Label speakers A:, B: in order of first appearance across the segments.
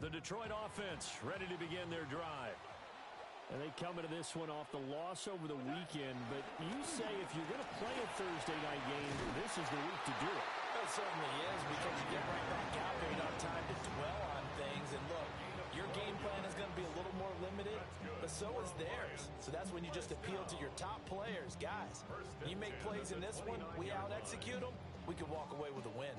A: The Detroit offense ready to begin their drive. And they come into this one off the loss over the weekend, but you say if you're going to play a Thursday night game, this is the week to do it.
B: It certainly is, because you get right back out there. You don't have time to dwell on things. And look, your game plan is going to be a little more limited, but so is theirs. So that's when you just appeal to your top players. Guys, you make plays in this one, we out-execute them, we can walk away with a win.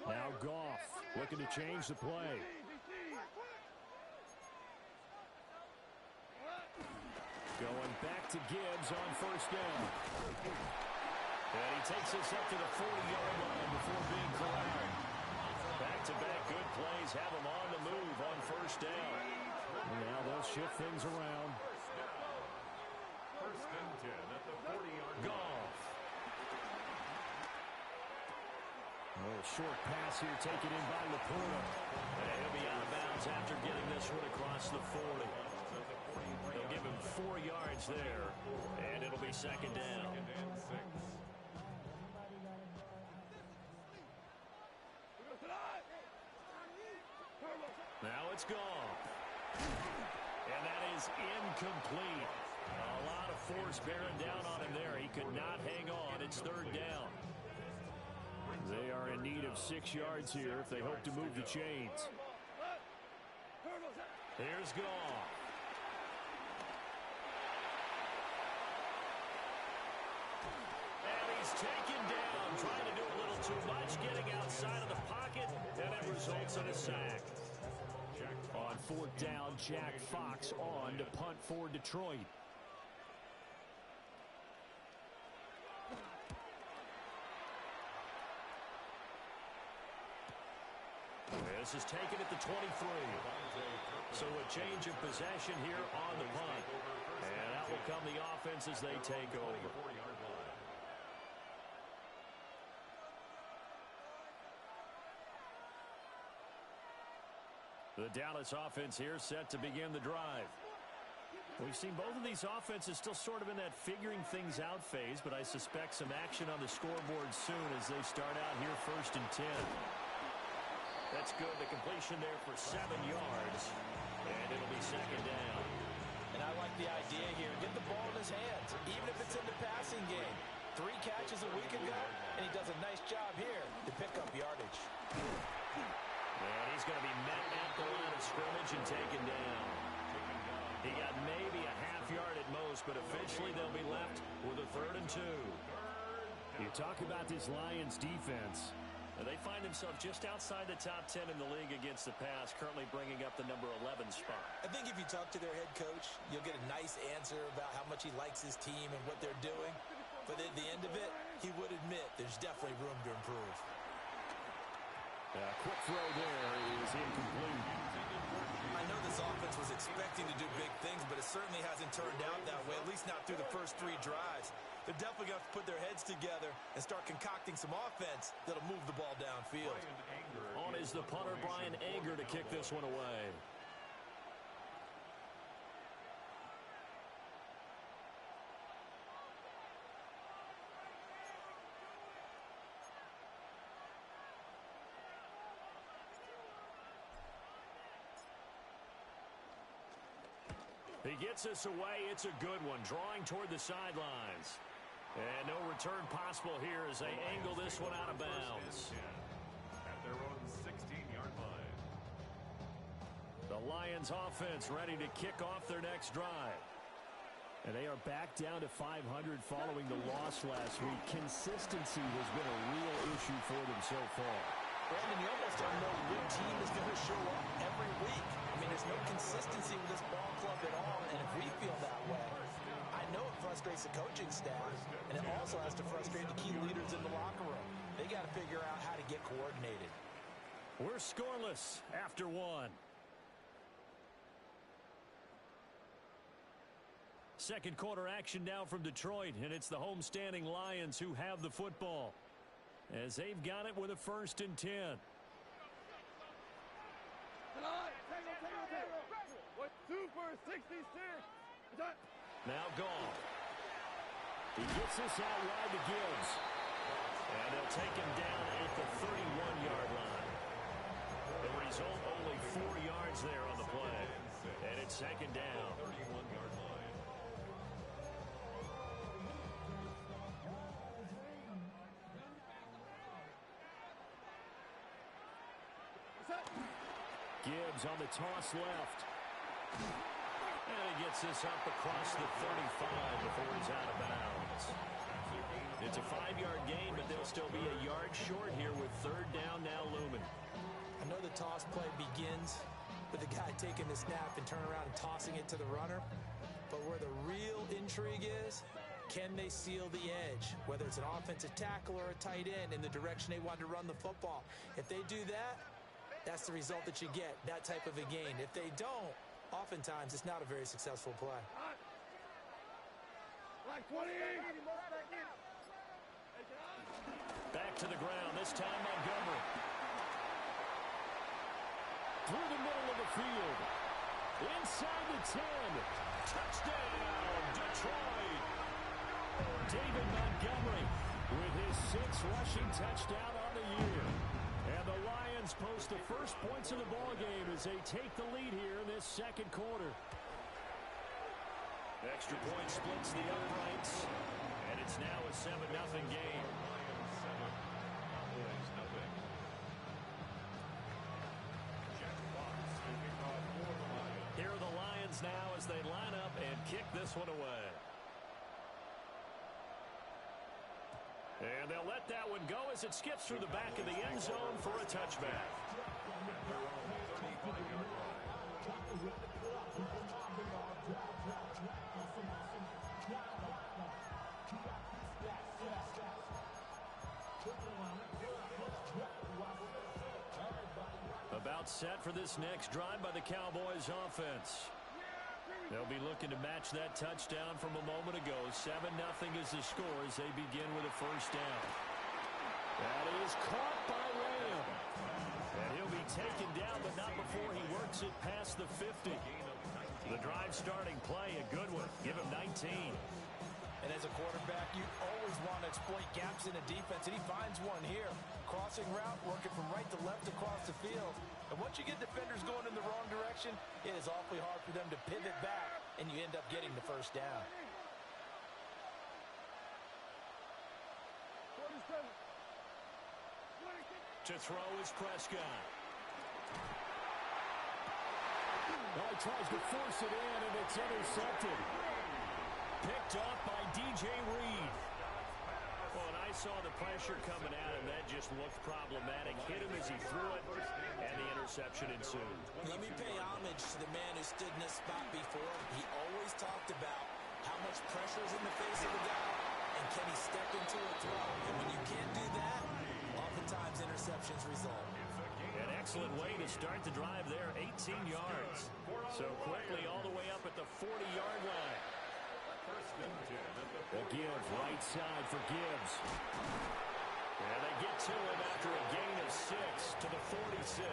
A: Now Goff looking to change the play. Going back to Gibbs on first down. And he takes us up to the 40-yard line before being corralled. Back-to-back good plays have him on the move on first down. Now they'll shift things around.
C: First and 10 at the 40-yard line.
A: Goff. A little short pass here taken in by Laporta. And he'll be out of bounds after getting this one across the 40. They'll give him 4 yards there, and it'll be second down.
C: Second and 6.
A: Now it's Goff. And that is incomplete. A lot of force bearing down on him there. He could not hang on. It's third down. They are in need of 6 yards here if they hope to move the chains. Here's Goff. And he's taken down, trying to do a little too much, getting outside of the pocket, and it results in a sack. On fourth down, Jack Fox on to punt for Detroit. This is taken at the 23. So a change of possession here on the punt. And out will come the offense as they take over. The Dallas offense here set to begin the drive. We've seen both of these offenses still sort of in that figuring things out phase, but I suspect some action on the scoreboard soon as they start out here first and 10. That's good. The completion there for 7 yards. And it'll be second down.
B: And I like the idea here. Get the ball in his hands, even if it's in the passing game. 3 catches a week ago, and he does a nice job here to pick up yardage.
A: And he's going to be met at the line of scrimmage and taken down. He got maybe a half yard at most, but eventually they'll be left with a 3rd and 2. You talk about this Lions defense. They find themselves just outside the top 10 in the league against the pass, currently bringing up the number 11 spot.
B: I think if you talk to their head coach, you'll get a nice answer about how much he likes his team and what they're doing. But at the end of it, he would admit there's definitely room to improve.
A: Quick throw there is incomplete.
B: I know this offense was expecting to do big things, but it certainly hasn't turned out that way, at least not through the first 3 drives. They're definitely going to have to put their heads together and start concocting some offense that'll move the ball downfield.
A: On is the punter, Brian Anger, to kick this one away. He gets us away. It's a good one, drawing toward the sidelines. And no return possible here as they angle this one out of bounds.
C: At their own 16-yard line.
A: The Lions offense ready to kick off their next drive. And they are back down to 500 following the loss last week. Consistency has been a real issue for them so far.
B: Brandon, you almost don't know what team is going to show up every week. I mean, there's no consistency with this ball club at all, and if we feel that way, I know it frustrates the coaching staff, and it also has to frustrate the key leaders in the locker room. They got to figure out how to get coordinated.
A: We're scoreless after one. Second quarter action now from Detroit, and it's the homestanding Lions who have the football, as they've got it with a 1st and 10. Now Goff. He gets this out wide to Gibbs. And they'll take him down at the 31-yard line. The result, only 4 yards there on the play. And it's 2nd down.
C: 31-yard line.
A: Gibbs on the toss left. And he gets this up across the 35 before he's out of bounds. It's a 5-yard gain, but they'll still be a yard short here with 3rd down now looming.
B: I know the toss play begins with the guy taking the snap and turn around and tossing it to the runner. But where the real intrigue is, can they seal the edge? Whether it's an offensive tackle or a tight end in the direction they want to run the football. If they do that, that's the result that you get, that type of a gain. If they don't, oftentimes it's not a very successful play.
A: Back to the ground, this time Montgomery. Through the middle of the field. Inside the 10. Touchdown, Detroit. David Montgomery with his 6th rushing touchdown on the year. And the Lions post the first points of the ballgame as they take the lead here in this 2nd quarter. Extra point splits the uprights. And it's now a 7-0 game. Here are the Lions now as they line up and kick this one away. And they'll let that one go as it skips through the back of the end zone for a touchback. About set for this next drive by the Cowboys offense. They'll be looking to match that touchdown from a moment ago. 7-0 is the score as they begin with a 1st down. That is caught by Lamb. And he'll be taken down, but not before he works it past the 50. The drive starting play, a good one. Give him 19.
B: And as a quarterback, you always want to exploit gaps in a defense, and he finds one here. Crossing route, working from right to left across the field. And once you get defenders going in the wrong direction, it is awfully hard for them to pivot back, and you end up getting the 1st down.
A: To throw is Prescott. Well, he tries to force it in, and it's intercepted. Picked up by DJ Reed. Well, and I saw the pressure coming at him. That just looked problematic. Hit him as he threw it, and the interception ensued.
B: Let me pay homage to the man who stood in this spot before. He always talked about how much pressure is in the face of the guy, and can he step into a throw. And when you can't do that, oftentimes interceptions result.
A: An excellent way to start the drive there, 18 yards. So quickly all the way up at the 40-yard line. The give, right side for Gibbs. And they get to him after a gain of 6 to the 46.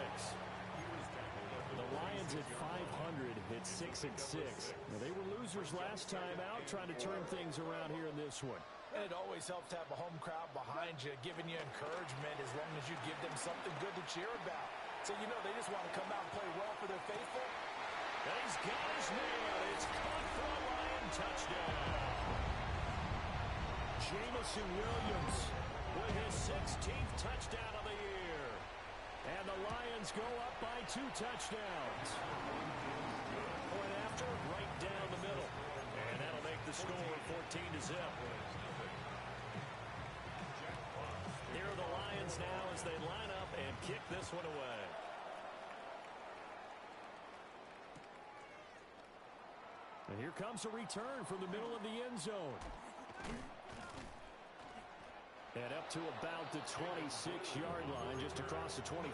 A: The Lions at 500 hit 6-6. Now, they were losers last time out, trying to turn things around here in this one.
B: And it always helps to have a home crowd behind you, giving you encouragement as long as you give them something good to cheer about. So, you know, they just want to come out and play well for their faithful.
A: And he's got his man. It's caught for a Lion touchdown. Jamison Williams with his 16th touchdown of the year. And the Lions go up by 2 touchdowns. Point after, right down the middle. And that'll make the score 14-0. Here are the Lions now as they line up and kick this one away. And here comes a return from the middle of the end zone. And up to about the 26-yard line, just across the 25.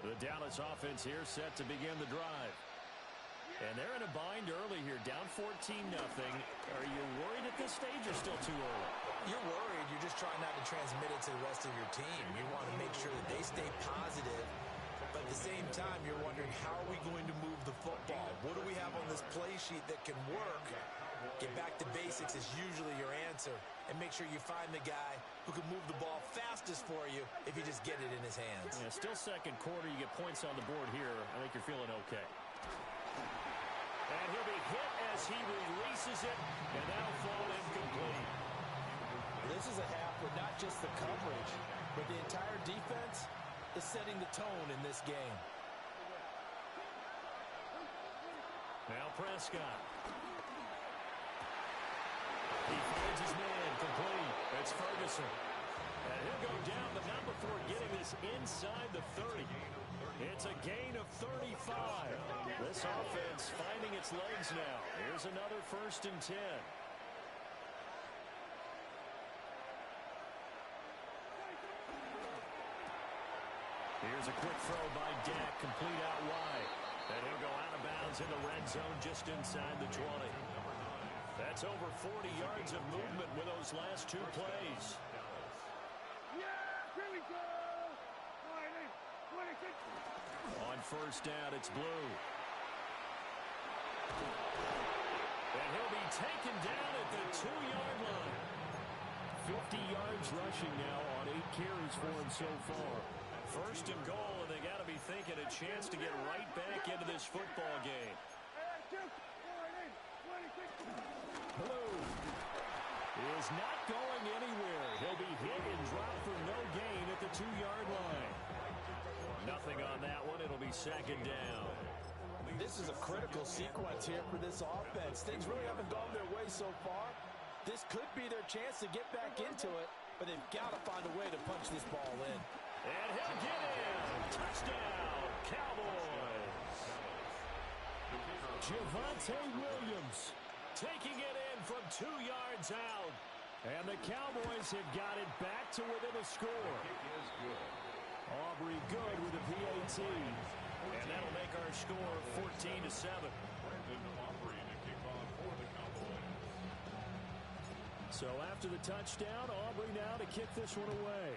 A: The Dallas offense here set to begin the drive. And they're in a bind early here, down 14-0. Are you worried at this stage or still too early?
B: You're worried. You're just trying not to transmit it to the rest of your team. You want to make sure that they stay positive. But at the same time, you're wondering, how are we going to move the football? What do we have on this play sheet that can work? Get back to basics is usually your answer. And make sure you find the guy who can move the ball fastest for you if you just get it in his hands.
A: Yeah, still second quarter. You get points on the board here. I think you're feeling okay. And he'll be hit as he releases it, and that'll fall incomplete.
B: This is a half where not just the coverage, but the entire defense is setting the tone in this game.
A: Now Prescott. He finds his man complete. It's Ferguson. And he'll go down, but not before getting this inside the 30. It's a gain of 35. This offense finding its legs now. Here's another 1st and 10. Here's a quick throw by Dak, complete out wide. And he'll go out of bounds in the red zone just inside the 20. That's over 40 yards of movement with those last 2 plays. On 1st down, it's Blue. And he'll be taken down at the 2-yard line. 50 yards rushing now on 8 carries for him so far. 1st and goal, and they got to be thinking a chance to get right back into this football game. Blue is not going anywhere. He'll be hit and dropped for no gain at the 2-yard line. Nothing on that one. It'll be 2nd down.
B: This is a critical sequence here for this offense. Things really haven't gone their way so far. This could be their chance to get back into it, but they've got to find a way to punch this ball in.
A: And he'll get in. Touchdown, Cowboys. Javonte Williams taking it in from 2 yards out. And the Cowboys have got it back to within a score. Aubrey good with a PAT. And that'll make our score 14-7. So after the touchdown, Aubrey now to kick this one away.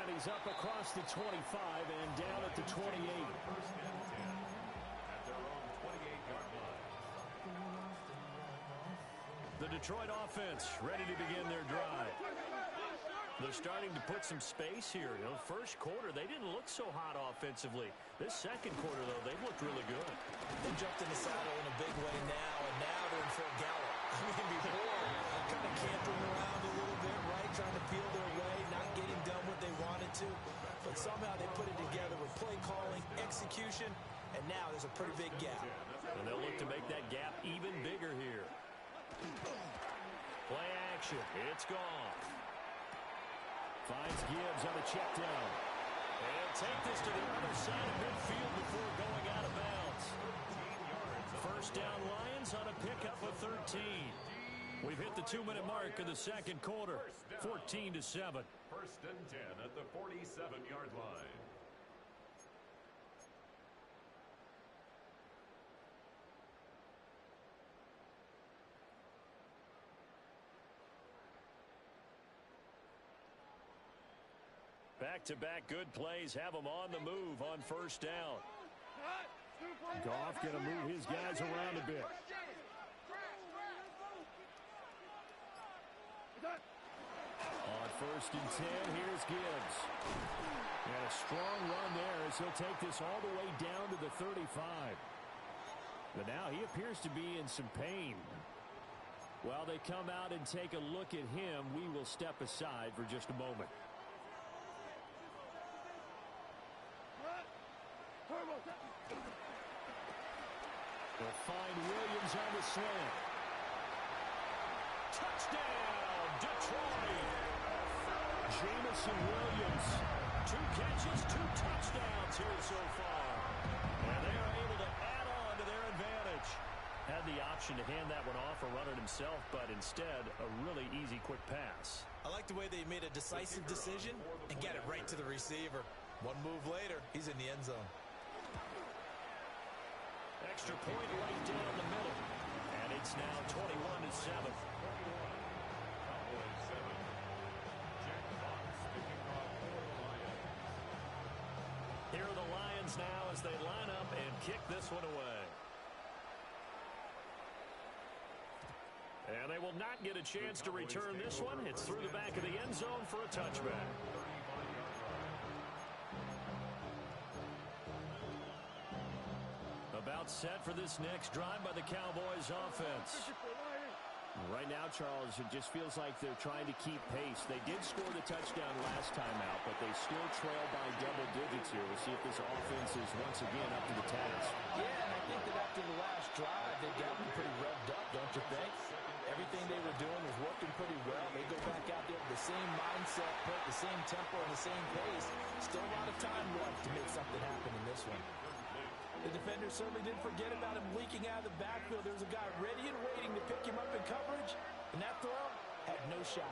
A: And he's up across the 25 and down at the 28. The Detroit offense ready to begin their drive. They're starting to put some space here. You know, 1st quarter, they didn't look so hot offensively. This 2nd quarter, though, they've looked really good.
B: They jumped in the saddle in a big way now, and now they're in full gallop. I mean, before, kind of cantering around a little bit, right, trying to feel their way, not getting done what they wanted to. But somehow they put it together with play calling, execution, and now there's a pretty big gap.
A: And they'll look to make that gap even bigger here. Play action. It's gone. Finds Gibbs on a check down. And take this to the other side of midfield before going out of bounds. 1st down Lions on a pickup of 13. We've hit the 2-minute mark in the 2nd quarter. 14-7.
C: 1st and 10 at the 47-yard line.
A: Back-to-back good plays have them on the move on 1st down. Goff going to move his guys around a bit. On first and 10. Here's Gibbs. And a strong run there as he'll take this all the way down to the 35. But now he appears to be in some pain. While they come out and take a look at him, we will step aside for just a moment. They'll find Williams on the slant. Touchdown, Detroit! Jameson Williams. 2 catches, 2 touchdowns here so far. And they are able to add on to their advantage. Had the option to hand that one off or run it himself, but instead, a really easy, quick pass.
B: I like the way they made a decisive decision and get it right to the receiver. One move later, he's in the end zone.
A: Extra point right down the middle. And it's now 21-7. Here are the Lions now as they line up and kick this one away. And they will not get a chance to return this one. It's through the back of the end zone for a touchback. About set for this next drive by the Cowboys offense. Right now, Charles, it just feels like they're trying to keep pace. They did score the touchdown last time out, but they still trail by double digits here. We'll see if this offense is once again up to the task.
B: Yeah, and I think that after the last drive, they've gotten pretty revved up, don't you think? Everything they were doing was working pretty well. They go back out there with the same mindset, put the same tempo and the same pace. Still a lot of time left to make something happen in this one. The defender certainly didn't forget about him leaking out of the backfield. There was a guy ready and waiting to pick him up in coverage, and that throw had no shot.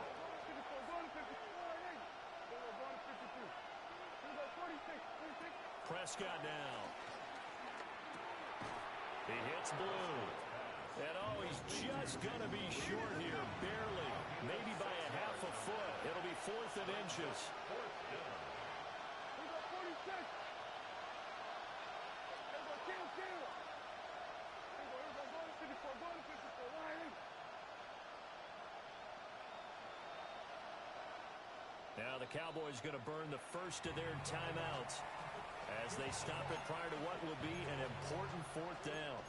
A: Prescott now. He hits Blue. And oh, he's just going to be short here, barely. Maybe by a half a foot. It'll be 4th and inches. Now the Cowboys going to burn the first of their timeouts as they stop it prior to what will be an important 4th down.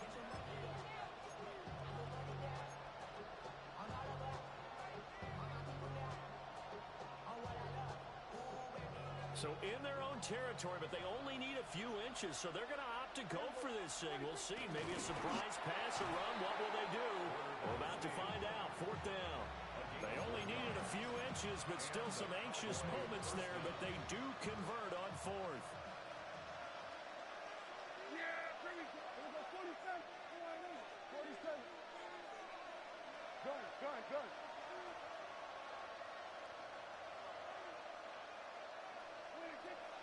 A: So in their own territory, but they only need a few inches, so they're going to opt to go for this thing. We'll see. Maybe a surprise pass or run. What will they do? We're about to find out. 4th down. They only needed a few inches, but still some anxious moments there, but they do convert on 4th.
D: Gun.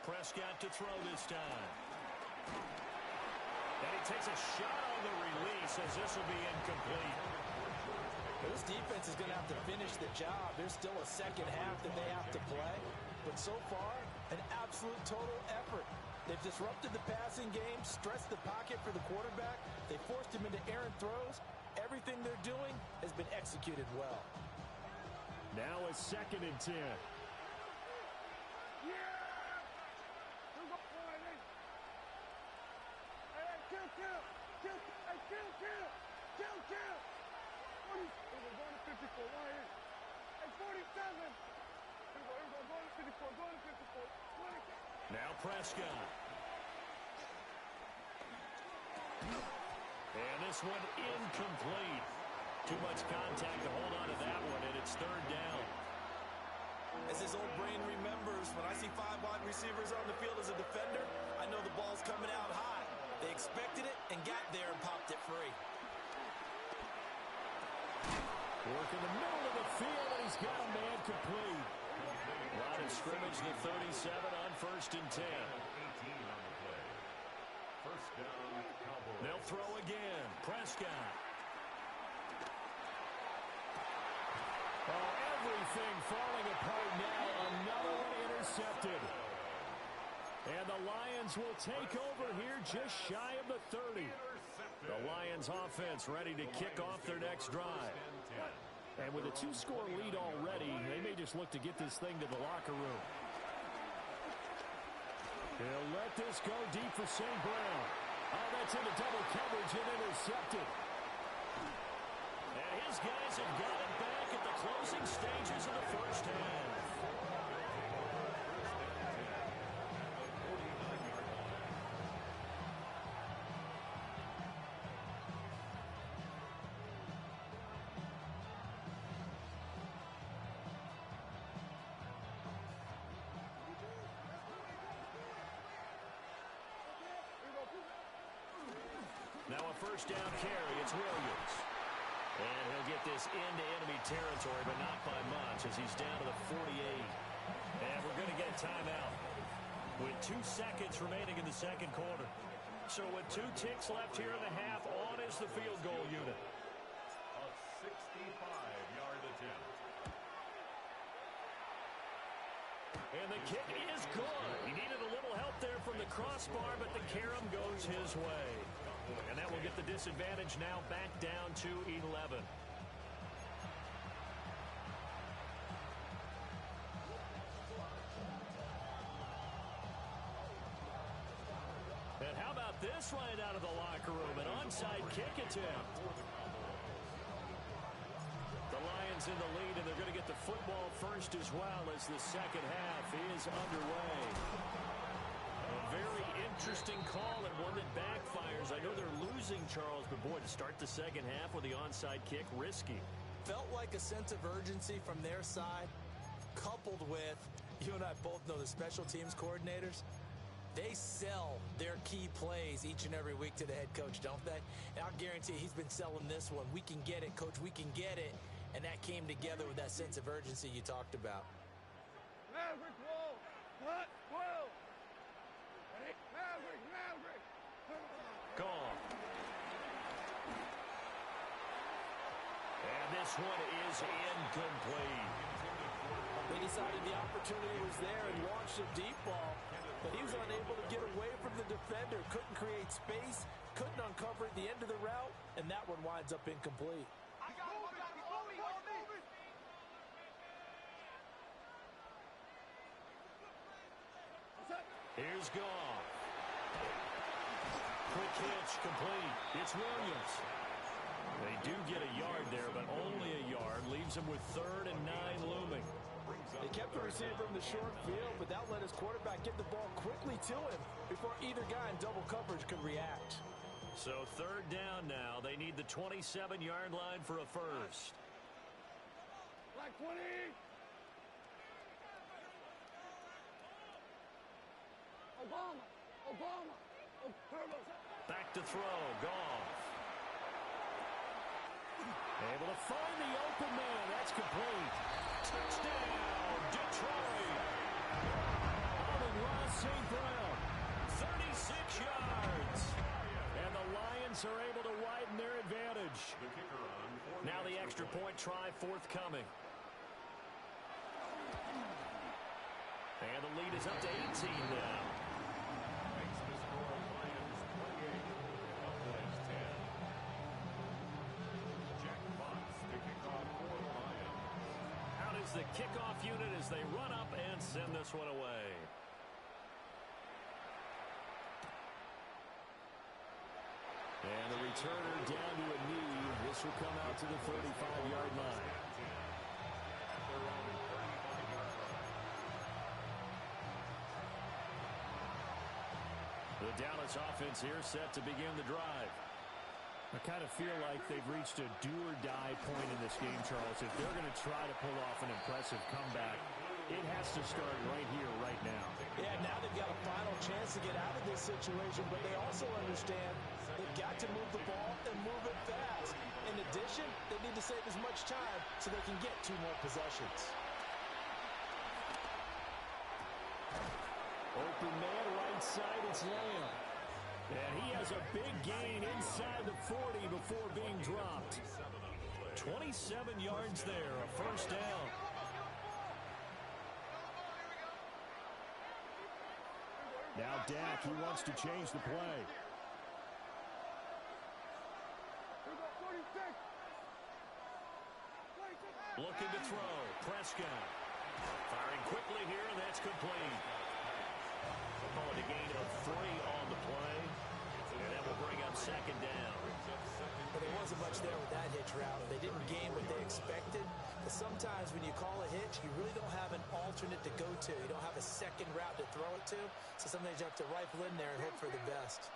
A: Prescott to throw this time. And he takes a shot on the release as this will be incomplete.
B: This defense is going to have to finish the job. There's still a second half that they have to play. But so far, an absolute total effort. They've disrupted the passing game, stressed the pocket for the quarterback. They forced him into errant throws. Everything they're doing has been executed well.
A: Now a 2nd and 10. Now Prescott. And this one incomplete. Too much contact to hold on to that one, and it's 3rd down.
B: As his old brain remembers, when I see 5 wide receivers on the field as a defender, I know the ball's coming out high. They expected it and got there and popped it free.
A: Work in the middle of the field, and he's got a man complete. Line of scrimmage, the 37 on 1st and 10.
C: 18 on the play. 1st down, Cowboys.
A: They'll throw again. Prescott. Oh, everything falling apart now. Another one intercepted. And the Lions will take over here just shy of the 30. The Lions offense ready to kick off their next drive. And with a 2-score lead already, they may just look to get this thing to the locker room. He'll let this go deep for St. Brown. Oh, that's into double coverage and intercepted. And his guys have got it back at the closing stages of the first half. Now a first down carry. It's Williams. And he'll get this into enemy territory, but not by much as he's down to the 48. And we're going to get a timeout with 2 seconds remaining in the second quarter. So with 2 ticks left here in the half, on is the field goal unit.
C: A 65-yard attempt.
A: And the kick is good. He needed a little help there from the crossbar, but the carom goes his way. And that will get the disadvantage now back down to 11. And how about this right out of the locker room? An onside kick attempt. The Lions in the lead, and they're going to get the football first as well as the second half is underway. A very interesting call and one that backfires. I know they're losing, Charles, but boy, to start the second half with the onside kick, risky.
B: Felt like a sense of urgency from their side, coupled with, you and I both know the special teams coordinators, they sell their key plays each and every week to the head coach, don't they? And I'll guarantee he's been selling this one. We can get it, coach, we can get it. And that came together with that sense of urgency you talked about.
D: Maverick wall! Hut wall! Maverick!
A: Gone. And this one is incomplete.
B: They decided the opportunity was there and launched a deep ball, but he was unable to get away from the defender, couldn't create space, couldn't uncover at the end of the route, and that one winds up incomplete.
A: Here's Goff. Quick hitch complete. It's Williams. They do get a yard there, but only a yard. Leaves them with 3rd and 9 looming.
B: They kept the receiver in the short field, but that let his quarterback get the ball quickly to him before either guy in double coverage could react.
A: So 3rd down now. They need the 27-yard line for a first.
D: Black 20! Obama!
A: Back to throw. Goff. Able to find the open man. That's complete. Touchdown, Detroit. Amon-Ra St. Brown. 36 yards. And the Lions are able to widen their advantage. Now the extra point try forthcoming. And the lead is up to 18 now. The kickoff unit as they run up and send this one away. And the returner down to a knee. This will come out to the 35-yard line. The Dallas offense here set to begin the drive. I kind of feel like they've reached a do-or-die point in this game, Charles. If they're going to try to pull off an impressive comeback, it has to start right here, right now.
B: Yeah, now they've got a final chance to get out of this situation, but they also understand they've got to move the ball and move it fast. In addition, they need to save as much time so they can get 2 more possessions.
A: Open man right side, it's Lamb. And he has a big gain inside the 40 before being dropped. 27 yards there, a first down. Now Dak, he wants to change the play. Prescott. Firing quickly here, and that's complete. Football at a gain of 3 on the play. And that will bring up second down.
B: But there wasn't much there with that hitch route. They didn't gain what they expected. But sometimes when you call a hitch, you really don't have an alternate to go to. You don't have a second route to throw it to. So sometimes you have to rifle in there and hope for the best.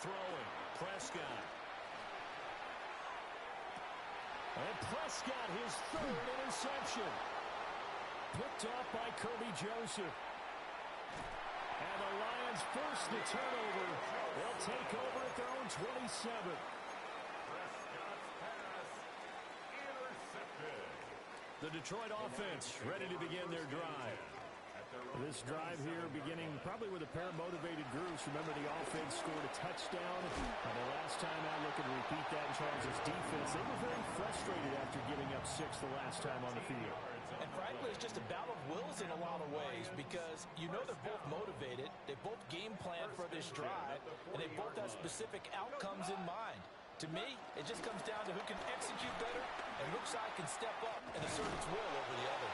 A: Throwing, Prescott. And Prescott, his 3rd interception. Picked off by Kirby Joseph. And the Lions force the turnover. They'll take over at their own 27.
C: Prescott's pass intercepted.
A: The Detroit offense ready to begin their drive. This drive here beginning probably with a pair of motivated groups. Remember, the offense scored a touchdown. And the last time I look and repeat that, Charles' defense, they were very frustrated after giving up 6 the last time on the field.
B: And frankly, it's just a battle of wills in a lot of ways because you know they're both motivated. They both game plan for this drive, and they both have specific outcomes in mind. To me, it just comes down to who can execute better and which side can step up and assert its will over the other.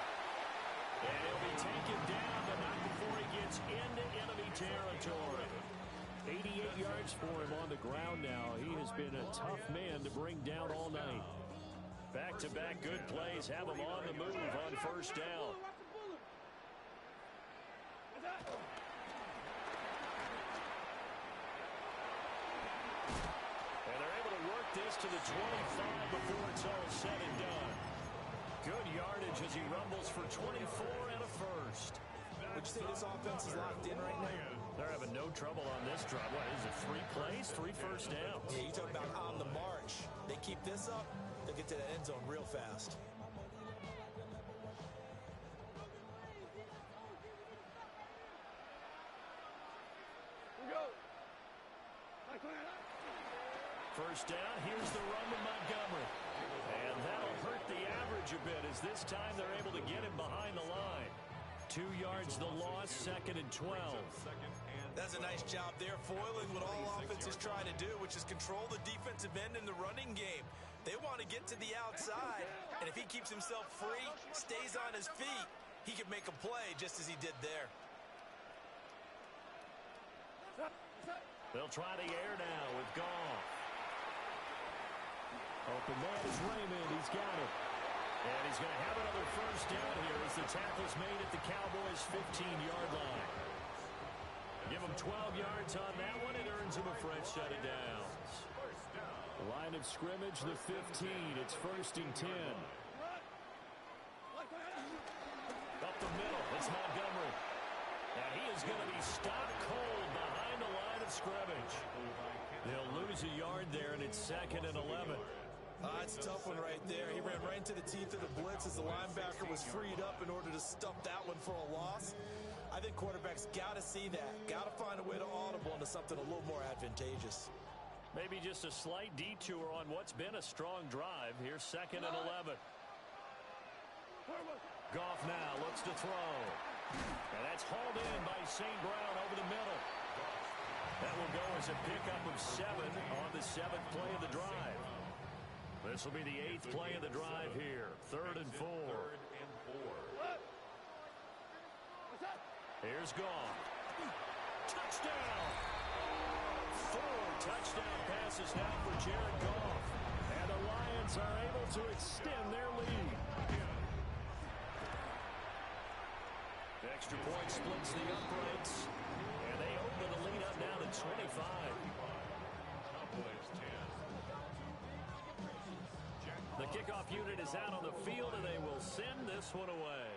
A: And he'll be taken down, but not before he gets into enemy territory. 88 yards for him on the ground now. He has been a tough man to bring down all night. Back-to-back good plays have him on the move on first down. And they're able to work this to the 25 before it's all said and done. Good yardage as he rumbles for 24 and a first.
B: Would you say this offense is locked in right now?
A: They're having no trouble on this drive. What is it, 3 plays, 3 first downs?
B: Yeah, you talk about on the march. They keep this up, they'll get to the end zone real fast.
A: First down, here's the run to Montgomery. And that'll hurt the average a bit as this time they're able to get him behind the line. 2 yards the loss, 2nd and 12.
B: That's a nice job there, foiling what all offenses try to do, which is control the defensive end in the running game. They want to get to the outside, and if he keeps himself free, stays on his feet, he can make a play just as he did there.
A: They'll try the air now with Goff. Open man is Raymond. He's got it. And he's going to have another first down here as the tackle's made at the Cowboys' 15-yard line. Give him 12 yards on that one. It earns him a fresh set of downs. Line of scrimmage, the 15. It's 1st and 10. Up the middle. It's Montgomery. And he is going to be stopped cold behind the line of scrimmage. They'll lose a yard there, and it's 2nd and 11.
B: It's a tough one right there. He ran right into the teeth of the blitz as the linebacker was freed up in order to stuff that one for a loss. I think quarterbacks got to see that. Got to find a way to audible into something a little more advantageous.
A: Maybe just a slight detour on what's been a strong drive. Here's 2nd and 11. Goff now looks to throw. And that's hauled in by St. Brown over the middle. That will go as a pickup of 7 on the 7th play of the drive. This will be the 8th play of the drive here. 3rd and 4. Here's Goff. Touchdown! 4 touchdown passes now for Jared Goff. And the Lions are able to extend their lead. The extra point splits the uprights. And they open the lead up now to 25. The kickoff unit is out on the field, and they will send this one away.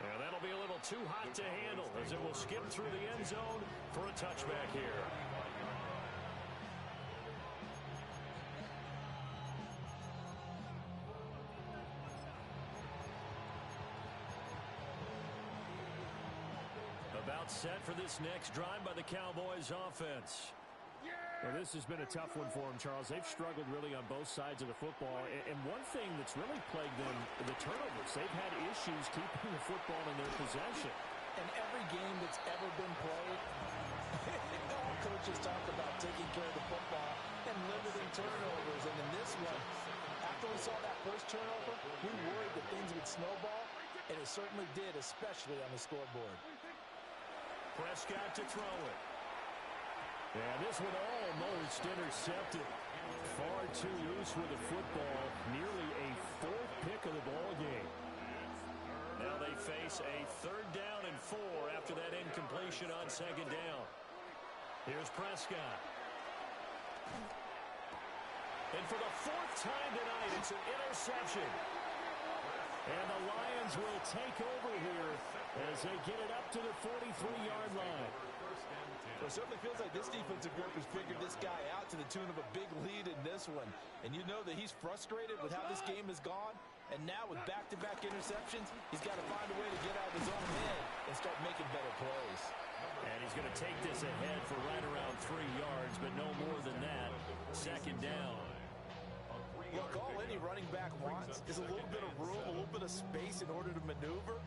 A: And that'll be a little too hot to handle as it will skip through the end zone for a touchback here. About set for this next drive by the Cowboys offense.
E: Well, this has been a tough one for them, Charles. They've struggled really on both sides of the football. And one thing that's really plagued them, the turnovers. They've had issues keeping the football in their possession.
B: And every game that's ever been played coaches talk about taking care of the football and limiting turnovers. And in this one, after we saw that first turnover, we worried that things would snowball, and it certainly did, especially on the scoreboard.
A: Prescott to throw it.
E: And this one almost intercepted. Far too loose with the football. Nearly a fourth pick of the ball game.
A: Now they face a 3rd down and 4 after that incompletion on 2nd down. Here's Prescott. And for the 4th time tonight, it's an interception. And the Lions will take over here as they get it up to the 43-yard line.
B: Well, it certainly feels like this defensive group has figured this guy out to the tune of a big lead in this one. And you know that he's frustrated with how this game has gone. And now with back-to-back interceptions, he's got to find a way to get out of his own head and start making better plays.
A: And he's going to take this ahead for right around 3 yards, but no more than that. 2nd down.
B: Look, all any running back wants is a little bit of room, a little bit of space in order to maneuver.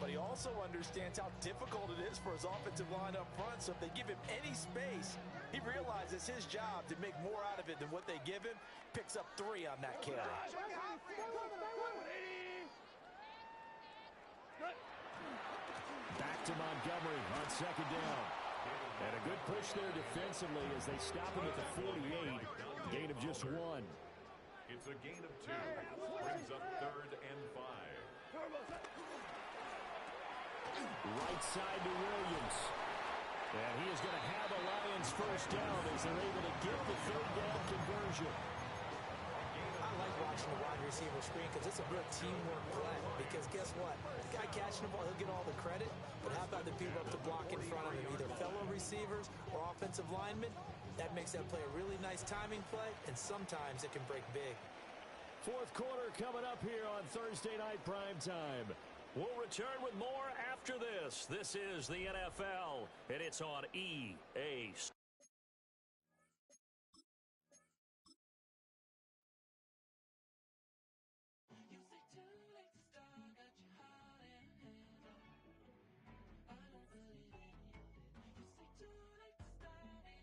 B: But he also understands how difficult it is for his offensive line up front. So if they give him any space, he realizes his job to make more out of it than what they give him. Picks up 3 on that carry.
E: Back to Montgomery on 2nd down. And a good push there defensively as they stop him at the 48. Gain of just 1.
C: It's a gain of 2. Brings up 3rd and 5.
E: Right side to Williams. And he is going to have a Lions 1st down as they're able to get the 3rd down conversion.
B: I like watching the wide receiver screen because it's a real teamwork play. Because guess what? The guy catching the ball, he'll get all the credit. But how about the people up to block in front of him, either fellow receivers or offensive linemen? That makes that play a really nice timing play, and sometimes it can break big.
E: 4th quarter coming up here on Thursday Night Prime Time.
A: We'll return with more after this. This is the NFL, and it's on EA